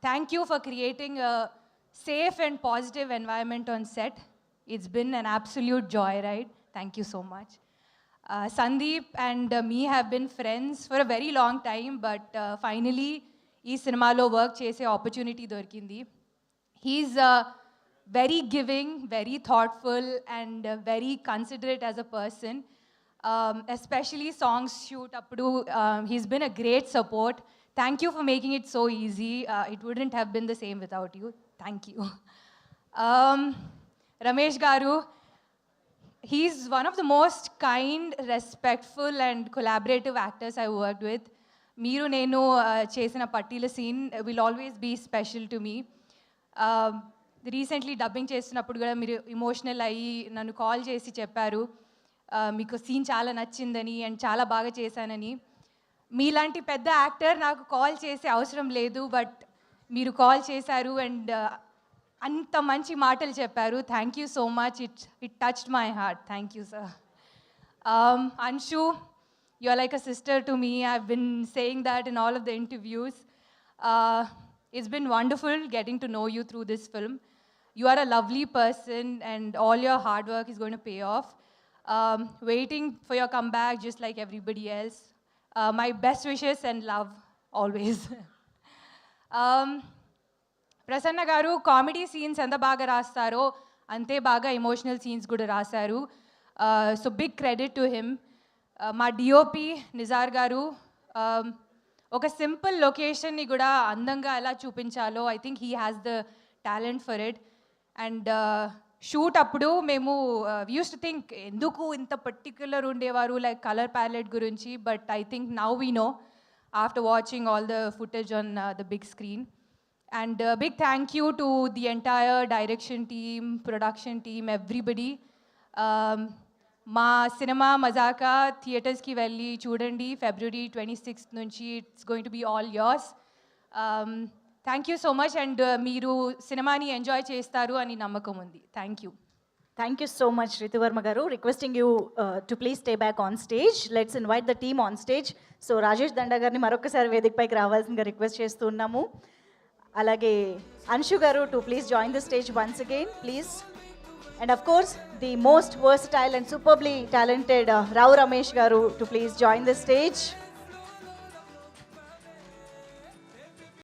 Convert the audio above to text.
Thank you for creating a safe and positive environment on set. It's been an absolute joyride. Thank you so much. Sandeep and me have been friends for a very long time, but finally, ఈ సినిమాలో work చేసే opportunity దొరికింది. He's very giving, very thoughtful, and very considerate as a person. Especially songs shoot appudu, he's been a great support. Thank you for making it so easy. It wouldn't have been the same without you. Thank you. Ramesh Garu, he's one of the most kind, respectful, and collaborative actors I worked with. Meeru nenu chesina pattila scene will always be special to me. Recently dubbing చేస్తున్నప్పుడు కూడా మీరు emotional అయ్యి నన్ను call చేసి చెప్పారు మీకు scene చాలా నచ్చిందని అండ్ చాలా బాగా చేశానని. మీలాంటి పెద్ద యాక్టర్ నాకు కాల్ చేసే అవసరం లేదు, బట్ మీరు కాల్ చేశారు అండ్ అంత మంచి మాటలు చెప్పారు. Thank you so much. It touched my heart. Thank you sir. Anshu, you are like a sister to me. I've been saying that in all of the interviews. It's been wonderful getting to know you through this film. You are a lovely person and all your hard work is going to pay off. Waiting for your comeback just like everybody else. My best wishes and love always. Prasanna garu comedy scenes enta baga rastaro ante baga emotional scenes kuda rasaru. So big credit to him. Ma DOP Nizar garu ఒక simple లొకేషన్ని కూడా అందంగా ఎలా చూపించాలో I think he has the talent for it. And shoot అప్పుడు మేము use to think ఎందుకు ఇంత పర్టిక్యులర్ ఉండేవారు లైక్ కలర్ ప్యాలెట్ గురించి, but I think now we know after watching all the footage on the big screen. And big thank you to the entire direction team, production team, everybody. మా cinema Mazaka థియేటర్స్కి వెళ్ళి చూడండి. February 26th నుంచి it's going to be all yours. Thank you so much. And మీరు సినిమాని enjoy చేస్తారు అని నమ్మకం ఉంది. Thank you. Thank you so much, Rituvarma garu. Requesting you to please stay back on stage. Let's invite the team on stage. So Rajesh Danda garni marokkasari వేదిక పైకి రావాల్సిందిగా request చేస్తున్నాము. అలాగే Anshu garu to please join the stage once again, please. And of course, the most versatile and superbly talented Rao Ramesh garu to please join the stage.